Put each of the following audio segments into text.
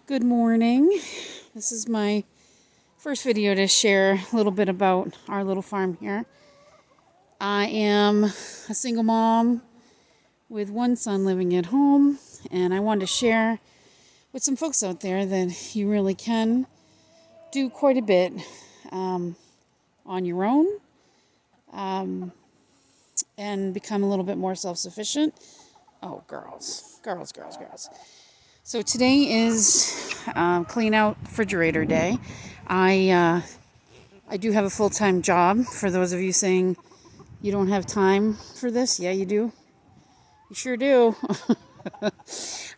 Good morning. This is my first video to share a little bit about our little farm here. I am a single mom with one son living at home, and I wanted to share with some folks out there that you really can do quite a bit on your own and become a little bit more self-sufficient. Oh, girls. So today is clean out refrigerator day. I do have a full-time job. For those of you saying you don't have time for this, yeah, you do. You sure do.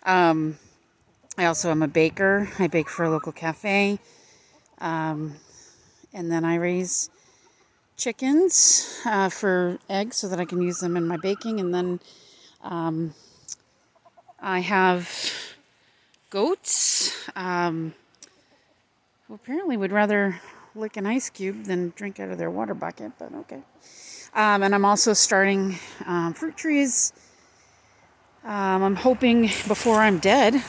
I also am a baker. I bake for a local cafe. And then I raise chickens for eggs so that I can use them in my baking. And then I have goats who apparently would rather lick an ice cube than drink out of their water bucket, but okay. And I'm also starting fruit trees. I'm hoping before I'm dead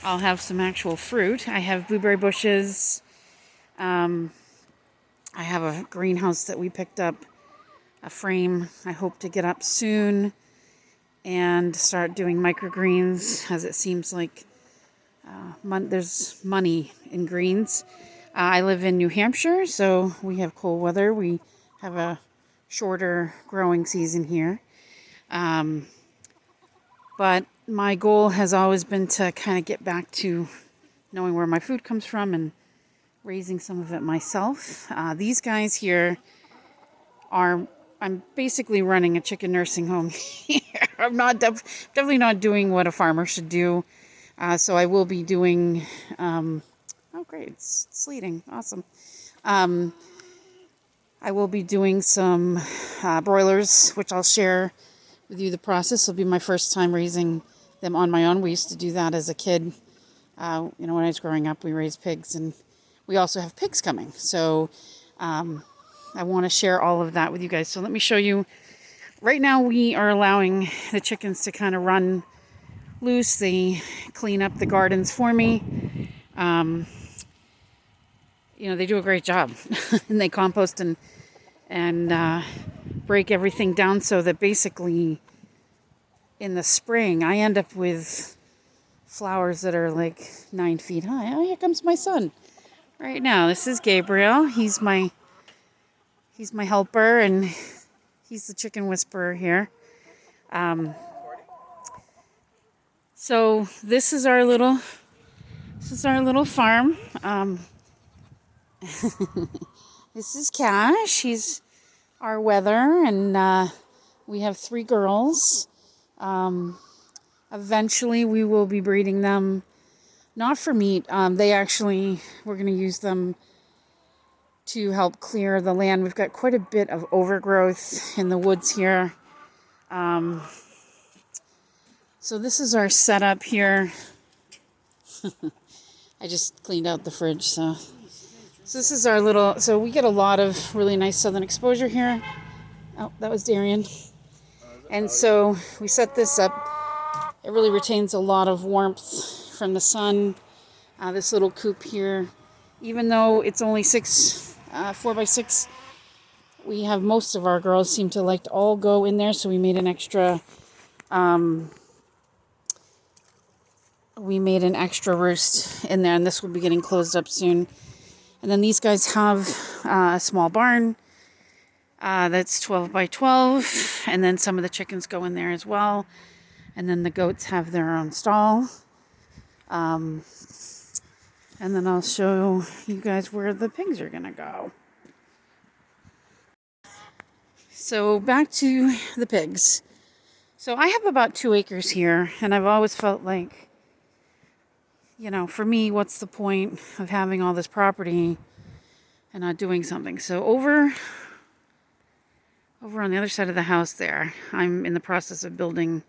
I'll have some actual fruit. I have blueberry bushes. I have a greenhouse that we picked up, a frame I hope to get up soon and start doing microgreens, as it seems like there's money in greens. I live in New Hampshire, so we have cold weather. We have a shorter growing season here. But my goal has always been to kind of get back to knowing where my food comes from and raising some of it myself. These guys here I'm basically running a chicken nursing home here. I'm not definitely not doing what a farmer should do. So I will be doing, oh great, it's sleeting, awesome. I will be doing some broilers, which I'll share with you the process. It'll be my first time raising them on my own. We used to do that as a kid. When I was growing up, we raised pigs, and we also have pigs coming. So I want to share all of that with you guys. So let me show you. Right now we are allowing the chickens to kind of run loose. They clean up the gardens for me. They do a great job. And they compost and break everything down so that basically in the spring I end up with flowers that are like 9 feet high. Oh, here comes my son right now. This is Gabriel. He's my helper, and he's the chicken whisperer here. So this is our little farm. This is Cash. He's our weather, and we have 3 girls. Eventually we will be breeding them, not for meat. We're going to use them to help clear the land. We've got quite a bit of overgrowth in the woods here. So this is our setup here. I just cleaned out the fridge, so this is our so we get a lot of really nice southern exposure here. Oh, that was Darian. And so we set this up. It really retains a lot of warmth from the sun. This little coop here, even though it's only 4 by 6, we have most of our girls seem to like to all go in there. So we made an extra roost in there, and this will be getting closed up soon. And then these guys have a small barn that's 12 by 12, and then some of the chickens go in there as well. And then the goats have their own stall. And then I'll show you guys where the pigs are going to go. So back to the pigs. So I have about 2 acres here, and I've always felt like, for me, what's the point of having all this property and not doing something? So over on the other side of the house there, I'm in the process of building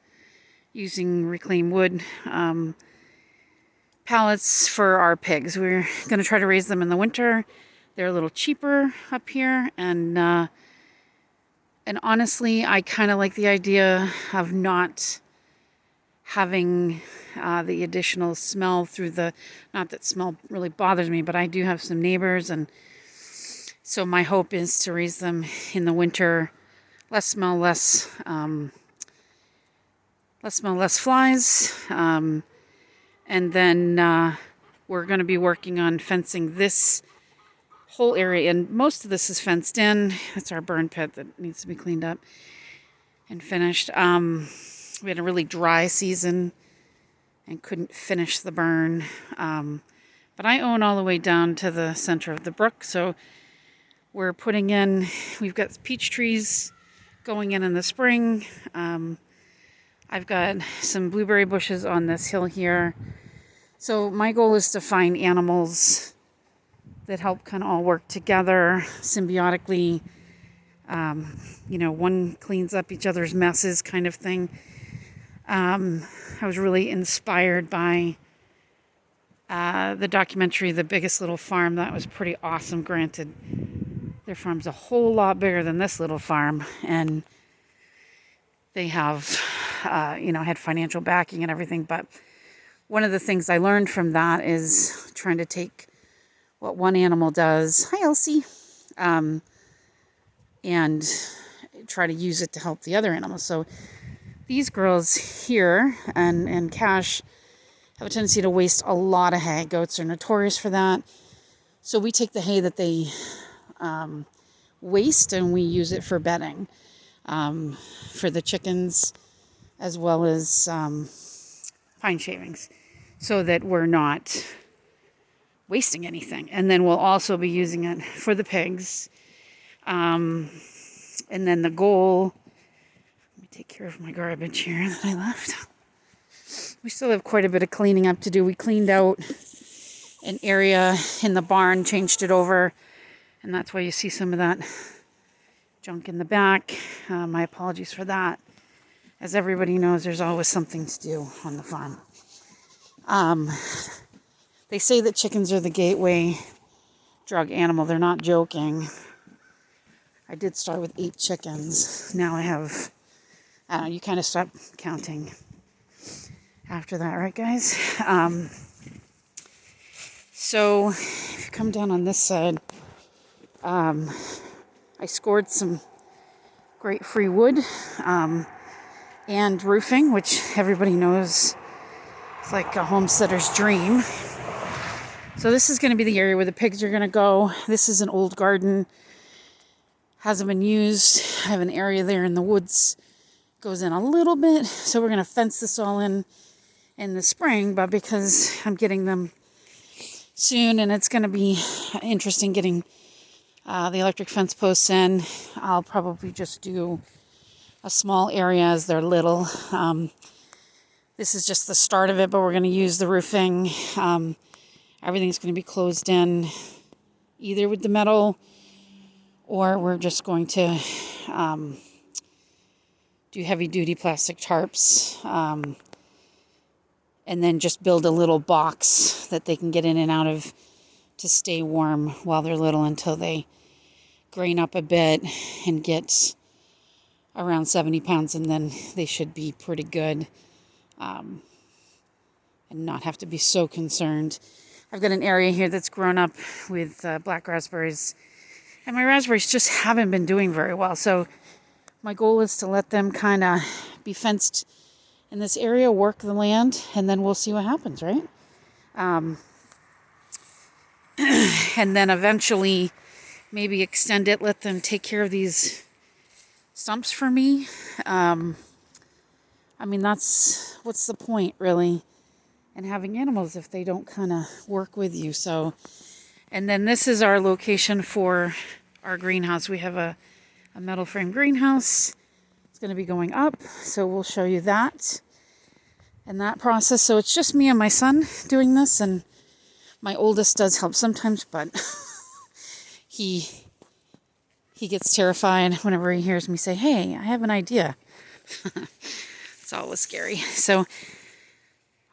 using reclaimed wood pallets for our pigs. We're going to try to raise them in the winter. They're a little cheaper up here, and honestly, I kind of like the idea of not having the additional smell through the, not that smell really bothers me, but I do have some neighbors, and so my hope is to raise them in the winter, less smell, less flies, and then we're going to be working on fencing this whole area, and most of this is fenced in. It's our burn pit that needs to be cleaned up and finished. We had a really dry season and couldn't finish the burn. But I own all the way down to the center of the brook, so we're putting in, we've got peach trees going in the spring. I've got some blueberry bushes on this hill here. So my goal is to find animals that help kind of all work together symbiotically. One cleans up each other's messes kind of thing. I was really inspired by the documentary, The Biggest Little Farm. That was pretty awesome. Granted, their farm's a whole lot bigger than this little farm, and they have, had financial backing and everything. But one of the things I learned from that is trying to take what one animal does, hi Elsie, and try to use it to help the other animals. So these girls here and Cash have a tendency to waste a lot of hay. Goats are notorious for that. So we take the hay that they waste and we use it for bedding for the chickens, as well as pine shavings, so that we're not wasting anything. And then we'll also be using it for the pigs. And then the goal, let me take care of my garbage here that I left. We still have quite a bit of cleaning up to do. We cleaned out an area in the barn, changed it over, and that's why you see some of that junk in the back. My apologies for that. As everybody knows, there's always something to do on the farm. They say that chickens are the gateway drug animal. They're not joking. I did start with 8 chickens. Now I have, you kind of stop counting after that, right guys? So if you come down on this side, I scored some great free wood and roofing, which everybody knows is like a homesteader's dream. So this is going to be the area where the pigs are going to go. This is an old garden. Hasn't been used. I have an area there in the woods. Goes in a little bit. So we're going to fence this all in the spring. But because I'm getting them soon and it's going to be interesting getting the electric fence posts in, I'll probably just do a small area as they're little. This is just the start of it, but we're going to use the roofing. Everything's going to be closed in either with the metal, or we're just going to do heavy-duty plastic tarps, and then just build a little box that they can get in and out of to stay warm while they're little until they grain up a bit and get around 70 pounds, and then they should be pretty good and not have to be so concerned. I've got an area here that's grown up with black raspberries, and my raspberries just haven't been doing very well. So my goal is to let them kind of be fenced in this area, work the land, and then we'll see what happens, right? And then eventually maybe extend it, let them take care of these stumps for me. What's the point, really, in having animals if they don't kind of work with you? So, and then this is our location for our greenhouse. We have a metal frame greenhouse. It's going to be going up, so we'll show you that and that process. So it's just me and my son doing this, and my oldest does help sometimes, but he gets terrified whenever he hears me say, "Hey, I have an idea." It's always scary. So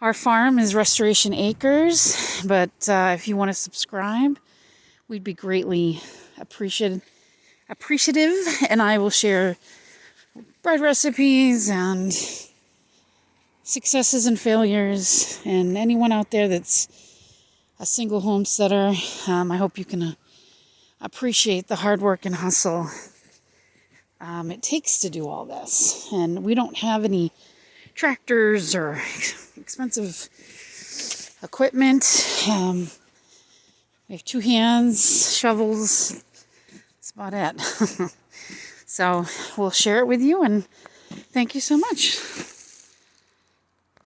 our farm is Restoration Acres, but if you want to subscribe, we'd be greatly appreciative, and I will share bread recipes and successes and failures, and anyone out there that's a single homesteader, I hope you can appreciate the hard work and hustle it takes to do all this. And we don't have any tractors or expensive equipment. We have 2 hands, shovels. That's about it. So we'll share it with you, and thank you so much.